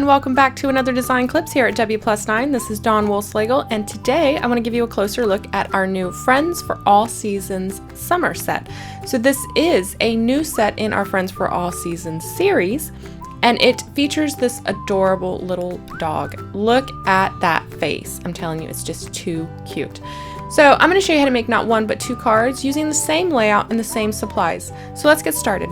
and welcome back to another Design Clips here at W+9. This is Dawn Woolslegel, and today I want to give you a closer look at our new Friends for All Seasons summer set. So this is a new set in our Friends for All Seasons series, and it features this adorable little dog. Look at that face. I'm telling you, it's just too cute. So I'm going to show you how to make not one but two cards using the same layout and the same supplies. So let's get started.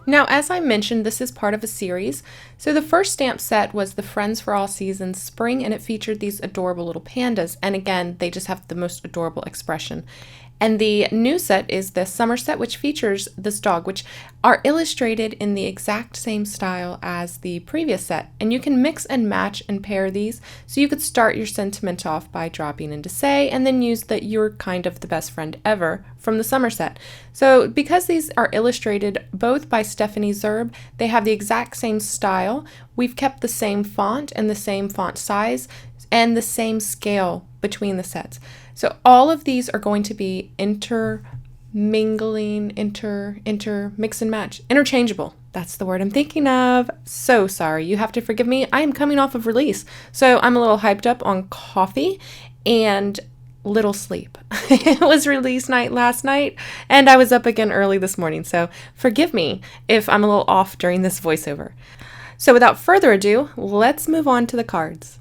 Now, as I mentioned, this is part of a series. So the first stamp set was the Friends for All Seasons Spring, and it featured these adorable little pandas. And again, they just have the most adorable expression. And the new set is the summer set, which features this dog, which are illustrated in the exact same style as the previous set. And you can mix and match and pair these. So you could start your sentiment off by dropping into Say, and then use that you're kind of the best friend ever from the summer set. So because these are illustrated both by Stephanie Zerb, they have the exact same style. We've kept the same font and the same font size and the same scale between the sets. So all of these are going to be mix and match, interchangeable. That's the word I'm thinking of. So sorry, you have to forgive me. I am coming off of release, so I'm a little hyped up on coffee and little sleep. It was release night last night, and I was up again early this morning, so forgive me if I'm a little off during this voiceover. So without further ado, let's move on to the cards.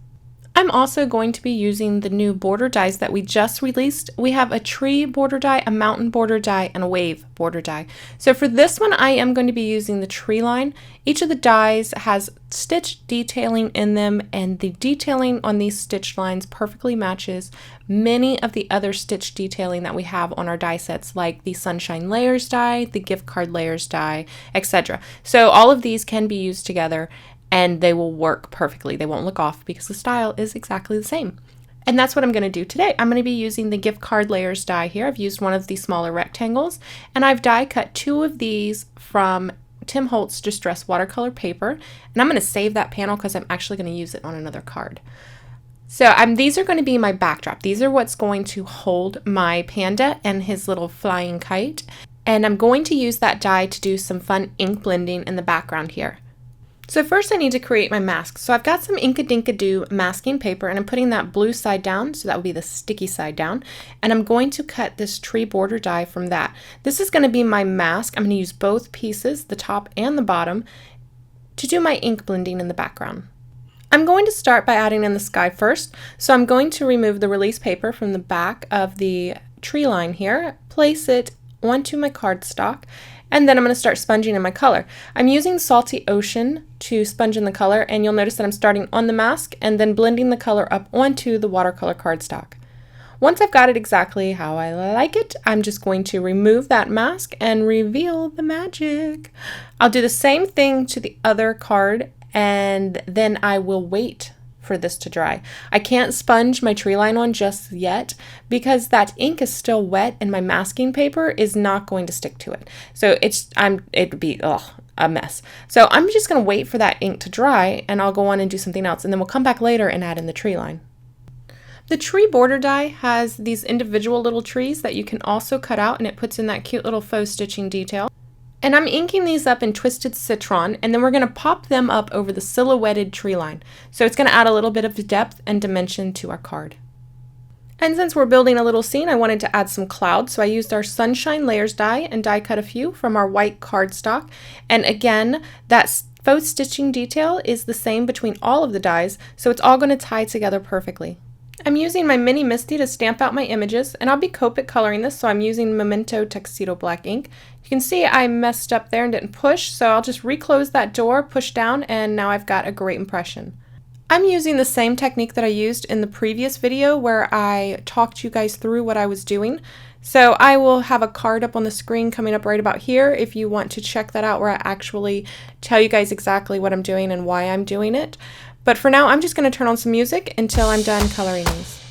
I'm also going to be using the new border dies that we just released. We have a tree border die, a mountain border die, and a wave border die. So for this one, I am going to be using the tree line. Each of the dies has stitch detailing in them, and the detailing on these stitch lines perfectly matches many of the other stitch detailing that we have on our die sets, like the Sunshine Layers die, the Gift Card Layers die, etc. So all of these can be used together, and they will work perfectly. They won't look off because the style is exactly the same. And that's what I'm going to do today. I'm going to be using the Gift Card Layers die here. I've used one of the smaller rectangles, and I've die cut two of these from Tim Holtz Distress Watercolor paper, and I'm going to save that panel because I'm actually going to use it on another card. So these are going to be my backdrop. These are what's going to hold my panda and his little flying kite, and I'm going to use that die to do some fun ink blending in the background here. So first I need to create my mask. So I've got some Inkadinkado masking paper, and I'm putting that blue side down, so that will be the sticky side down, and I'm going to cut this tree border die from that. This is going to be my mask. I'm going to use both pieces, the top and the bottom, to do my ink blending in the background. I'm going to start by adding in the sky first. So I'm going to remove the release paper from the back of the tree line here, place it onto my cardstock, and then I'm going to start sponging in my color. I'm using Salty Ocean to sponge in the color, and you'll notice that I'm starting on the mask and then blending the color up onto the watercolor cardstock. Once I've got it exactly how I like it, I'm just going to remove that mask and reveal the magic. I'll do the same thing to the other card, and then I will wait for this to dry. I can't sponge my tree line on just yet because that ink is still wet and my masking paper is not going to stick to it. So it would be a mess. So I'm just going to wait for that ink to dry, and I'll go on and do something else, and then we'll come back later and add in the tree line. The tree border die has these individual little trees that you can also cut out, and it puts in that cute little faux stitching detail. And I'm inking these up in Twisted Citron, and then we're going to pop them up over the silhouetted tree line. So it's going to add a little bit of depth and dimension to our card. And since we're building a little scene, I wanted to add some clouds, so I used our Sunshine Layers die and die cut a few from our white cardstock. And again, that faux stitching detail is the same between all of the dies, so it's all going to tie together perfectly. I'm using my Mini Misty to stamp out my images, and I'll be Copic coloring this, so I'm using Memento Tuxedo Black ink. You can see I messed up there and didn't push, so I'll just reclose that door, push down, and now I've got a great impression. I'm using the same technique that I used in the previous video where I talked you guys through what I was doing. So I will have a card up on the screen coming up right about here if you want to check that out, where I actually tell you guys exactly what I'm doing and why I'm doing it. But for now, I'm just going to turn on some music until I'm done coloring these.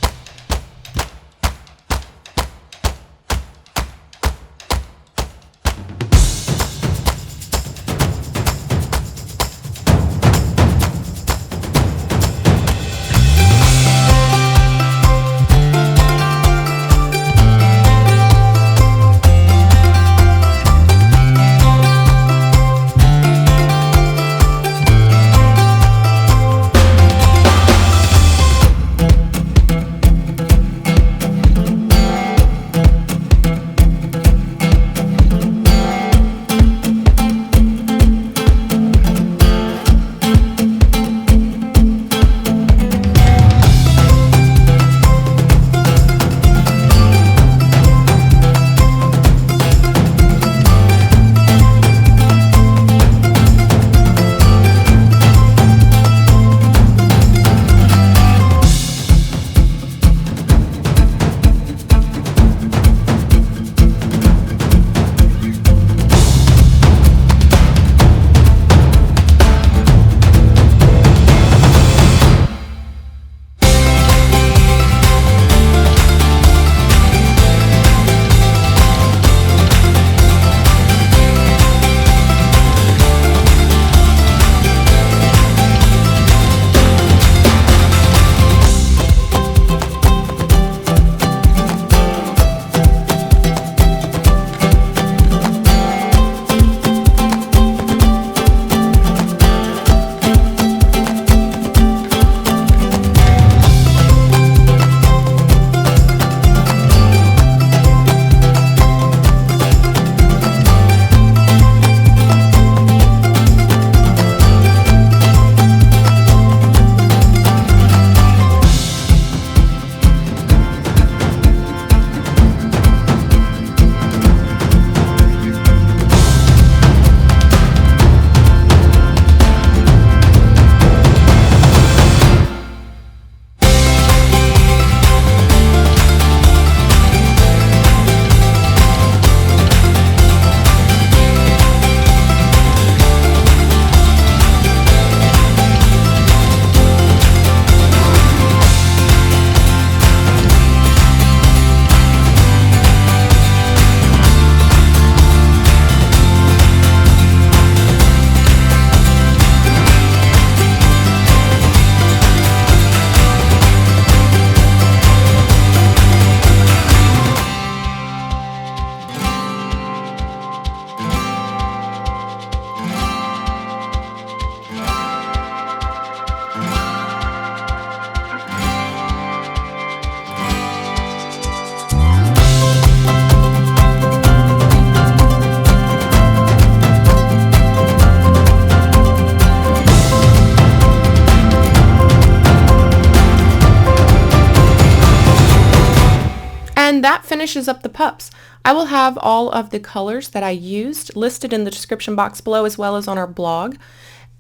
And that finishes up the pups. I will have all of the colors that I used listed in the description box below as well as on our blog.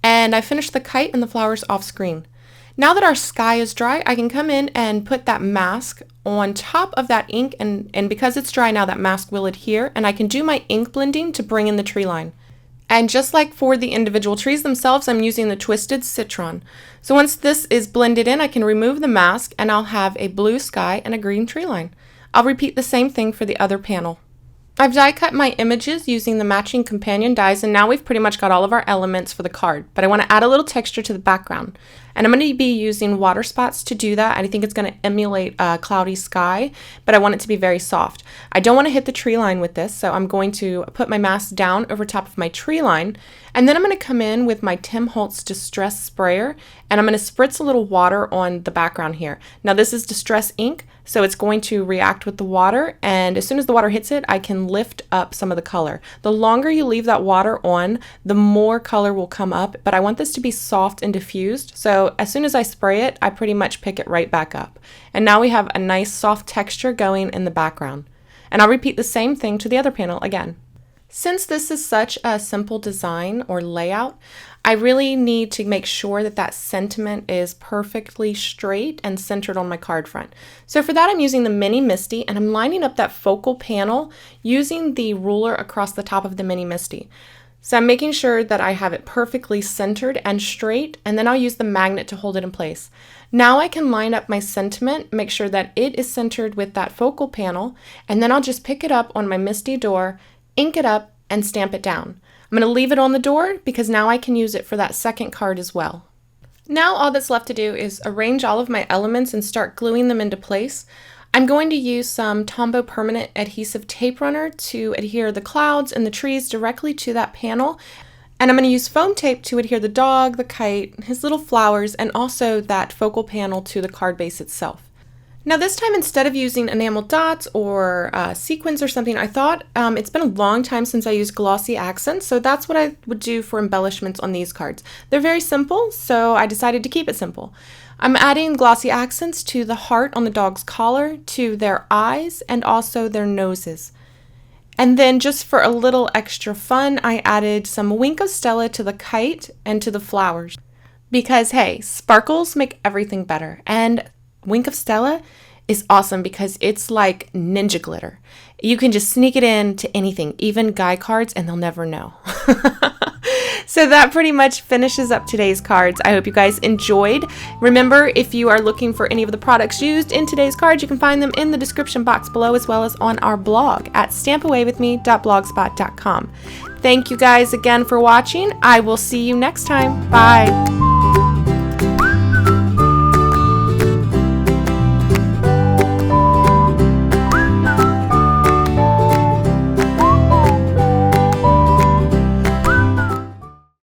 And I finished the kite and the flowers off screen. Now that our sky is dry, I can come in and put that mask on top of that ink, and because it's dry now, that mask will adhere, and I can do my ink blending to bring in the tree line. And just like for the individual trees themselves, I'm using the Twisted Citron. So once this is blended in, I can remove the mask and I'll have a blue sky and a green tree line. I'll repeat the same thing for the other panel. I've die cut my images using the matching companion dies, and now we've pretty much got all of our elements for the card, but I want to add a little texture to the background. And I'm going to be using water spots to do that. I think it's going to emulate a cloudy sky, but I want it to be very soft. I don't want to hit the tree line with this, so I'm going to put my mask down over top of my tree line, and then I'm going to come in with my Tim Holtz Distress Sprayer, and I'm going to spritz a little water on the background here. Now this is Distress ink, so it's going to react with the water, and as soon as the water hits it, I can lift up some of the color. The longer you leave that water on, the more color will come up, but I want this to be soft and diffused, so as soon as I spray it, I pretty much pick it right back up. And now we have a nice soft texture going in the background. And I'll repeat the same thing to the other panel again. Since this is such a simple design or layout, I really need to make sure that that sentiment is perfectly straight and centered on my card front. So for that, I'm using the Mini Misty, and I'm lining up that focal panel using the ruler across the top of the Mini Misty. So I'm making sure that I have it perfectly centered and straight, and then I'll use the magnet to hold it in place. Now I can line up my sentiment, make sure that it is centered with that focal panel, and then I'll just pick it up on my Misty door, ink it up, and stamp it down. I'm going to leave it on the door because now I can use it for that second card as well. Now all that's left to do is arrange all of my elements and start gluing them into place. I'm going to use some Tombow Permanent Adhesive Tape Runner to adhere the clouds and the trees directly to that panel. And I'm going to use foam tape to adhere the dog, the kite, his little flowers, and also that focal panel to the card base itself. Now this time, instead of using enamel dots or sequins or something, I thought it's been a long time since I used glossy accents, so that's what I would do for embellishments on these cards. They're very simple, so I decided to keep it simple. I'm adding glossy accents to the heart on the dog's collar, to their eyes, and also their noses. And then just for a little extra fun, I added some Wink of Stella to the kite and to the flowers. Because hey, sparkles make everything better, and Wink of Stella is awesome because it's like ninja glitter. You can just sneak it in to anything, even guy cards, and they'll never know. So that pretty much finishes up today's cards. I hope you guys enjoyed. Remember, if you are looking for any of the products used in today's cards, you can find them in the description box below as well as on our blog at stampawaywithme.blogspot.com. Thank you guys again for watching. I will see you next time. Bye.